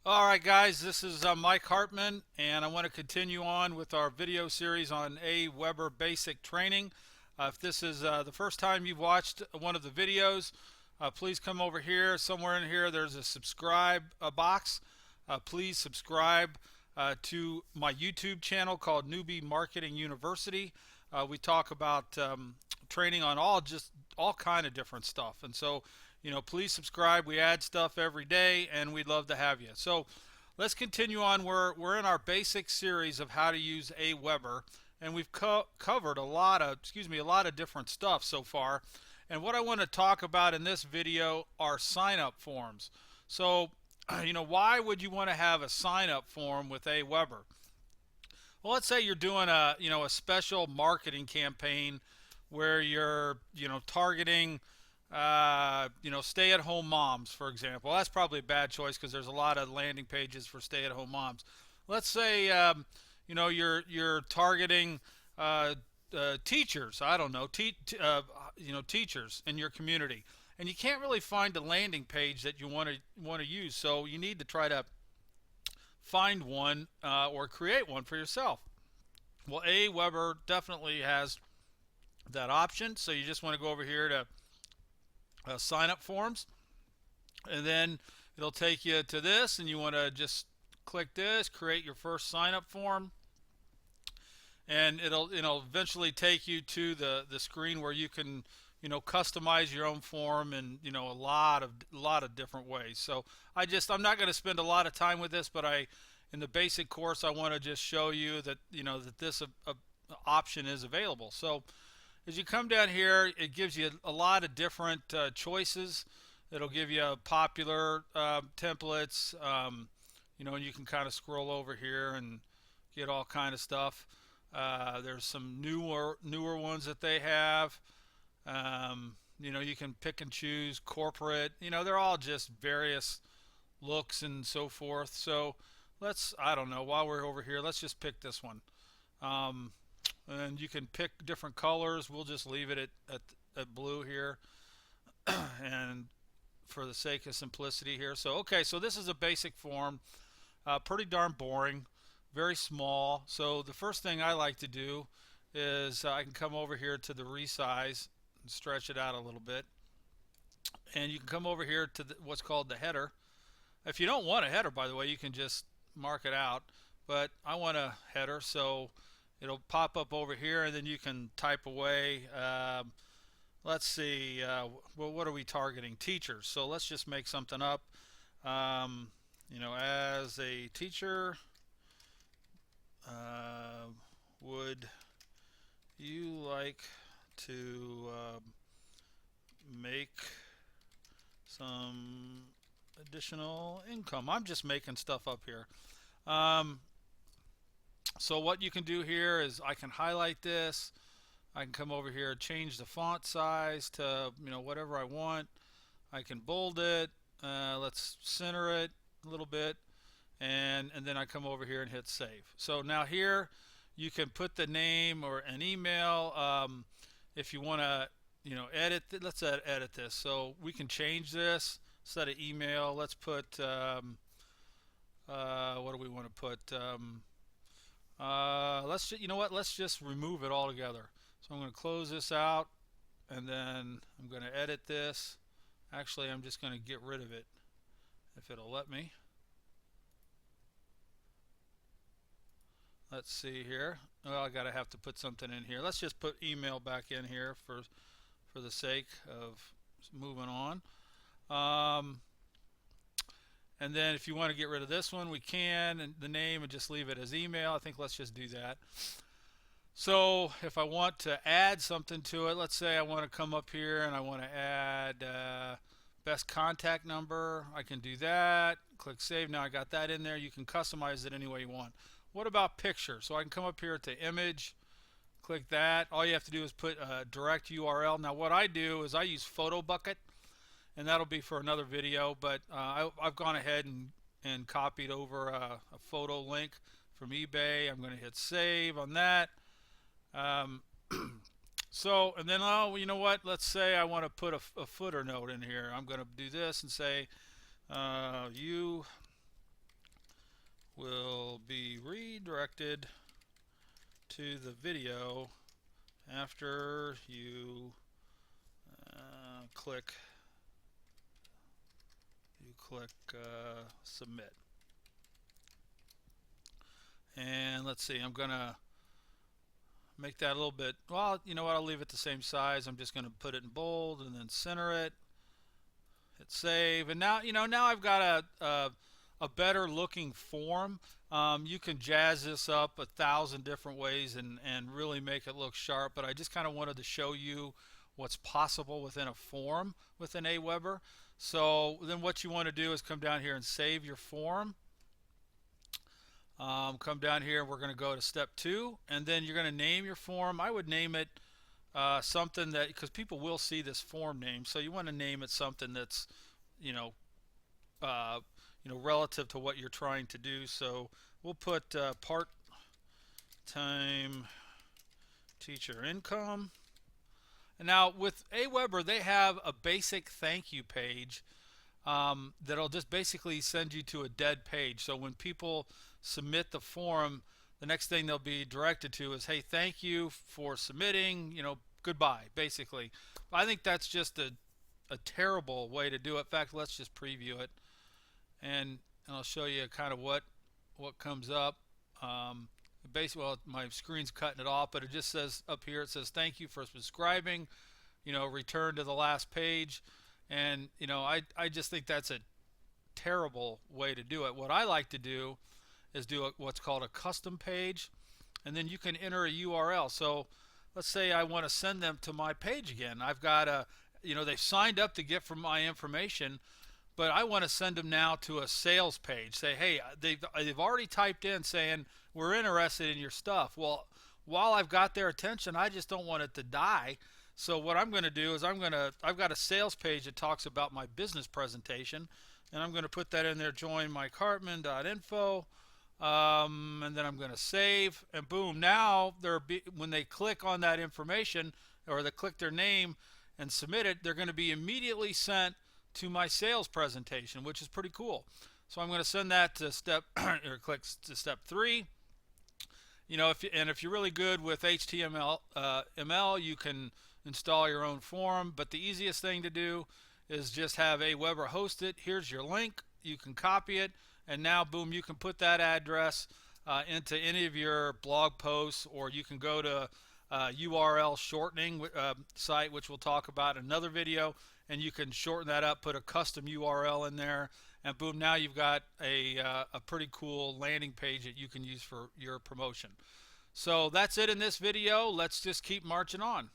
All right, guys, this is Mike Hartman, and I want to continue on with our video series on Aweber Basic Training. If this is the first time you've watched one of the videos, please come over here. Somewhere in here, there's a subscribe box. Please subscribe to my YouTube channel called Newbiemarketing University. We talk about training on all kind of different stuff, and so please subscribe. We add stuff every day, and we'd love to have you. So let's continue on. We're in our basic series of how to use Aweber, and we've covered a lot of different stuff so far. And what I want to talk about in this video are sign up forms. So why would you want to have a sign up form with Aweber? Well, let's say you're doing a special marketing campaign where you're targeting stay-at-home moms, for example. That's probably a bad choice because there's a lot of landing pages for stay-at-home moms. Let's say you're targeting teachers. I don't know, teachers in your community, and you can't really find a landing page that you want to use. So you need to try to find one or create one for yourself. Well, Aweber definitely has that option. So you just want to go over here to sign up forms, and then it'll take you to this, and you want to just click this, create your first sign up form, and it'll eventually take you to the screen where you can customize your own form in a lot of different ways. So I'm not going to spend a lot of time with this, but in the basic course I want to just show you that that this option is available. So as you come down here, it gives you a lot of different choices. It'll give you popular templates. And you can kind of scroll over here and get all kind of stuff. There's some newer ones that they have. You can pick and choose corporate. They're all just various looks and so forth. So I don't know, while we're over here, let's just pick this one. And you can pick different colors. We'll just leave it at blue here, and for the sake of simplicity here. So okay, so this is a basic form, pretty darn boring, very small. So the first thing I like to do is I can come over here to the resize and stretch it out a little bit, and you can come over here to what's called the header. If you don't want a header, by the way, you can just mark it out, but I want a header, so it'll pop up over here, and then you can type away. Let's see, well, what are we targeting? Teachers. So let's just make something up. As a teacher, would you like to make some additional income? I'm just making stuff up here. So what you can do here is I can highlight this. I can come over here, change the font size to whatever I want. I can bold it. Let's center it a little bit, and then I come over here and hit save. So now here you can put the name or an email. If you want to edit. Let's edit this. So we can change this instead of email. Let's put what do we want to put? Let's just remove it altogether. So I'm going to close this out, and then I'm going to edit this. Actually, I'm just going to get rid of it if it'll let me. Let's see here. Well, I have to put something in here. Let's just put email back in here for the sake of moving on. And then if you want to get rid of this one, we can, and the name, and just leave it as email. I think let's just do that. So if I want to add something to it, let's say I want to come up here and I want to add best contact number. I can do that. Click save. Now I got that in there. You can customize it any way you want. What about picture? So I can come up here to image, click that. All you have to do is put a direct URL. Now what I do is I use PhotoBucket, and that'll be for another video, but I've gone ahead and copied over a photo link from eBay. I'm going to hit save on that. So, and then, oh, you know what? Let's say I want to put a footer note in here. I'm going to do this and say, you directed to the video after you click submit. And let's see, I'm gonna make that a little bit, well, you know what, I'll leave it the same size. I'm just gonna put it in bold and then center it, hit save, and now, now I've got a better looking form. You can jazz this up 1,000 different ways and really make it look sharp, but I just kind of wanted to show you what's possible within a form within Aweber. So then what you want to do is come down here and save your form. Come down here, we're going to go to step 2, and then you're going to name your form. I would name it something that, because people will see this form name, so you want to name it something that's relative to what you're trying to do. So we'll put part-time teacher income. And now with Aweber, they have a basic thank you page that'll just basically send you to a dead page. So when people submit the form, the next thing they'll be directed to is, hey, thank you for submitting, goodbye, basically. I think that's just a terrible way to do it. In fact, let's just preview it, and I'll show you kind of what comes up. Basically, well, my screen's cutting it off, but it just says up here, it says thank you for subscribing, return to the last page. And I just think that's a terrible way to do it. What I like to do is do what's called a custom page, and then you can enter a URL. So let's say I want to send them to my page again. I've got they've signed up to get from my information, but I want to send them now to a sales page. Say, hey, they've already typed in saying we're interested in your stuff. Well, while I've got their attention, I just don't want it to die. So what I'm going to do is I've got a sales page that talks about my business presentation, and I'm going to put that in there, join hartman.info, and then I'm going to save, and boom, now when they click on that information, or they click their name and submit it, they're going to be immediately sent to my sales presentation, which is pretty cool. So I'm going to send that to or click to step 3. If you're really good with HTML, ML, you can install your own form, but the easiest thing to do is just have Aweber host it. Here's your link. You can copy it, and now boom, you can put that address into any of your blog posts, or you can go to URL shortening site, which we'll talk about in another video, and you can shorten that up, put a custom URL in there, and boom, now you've got a pretty cool landing page that you can use for your promotion. So that's it in this video. Let's just keep marching on.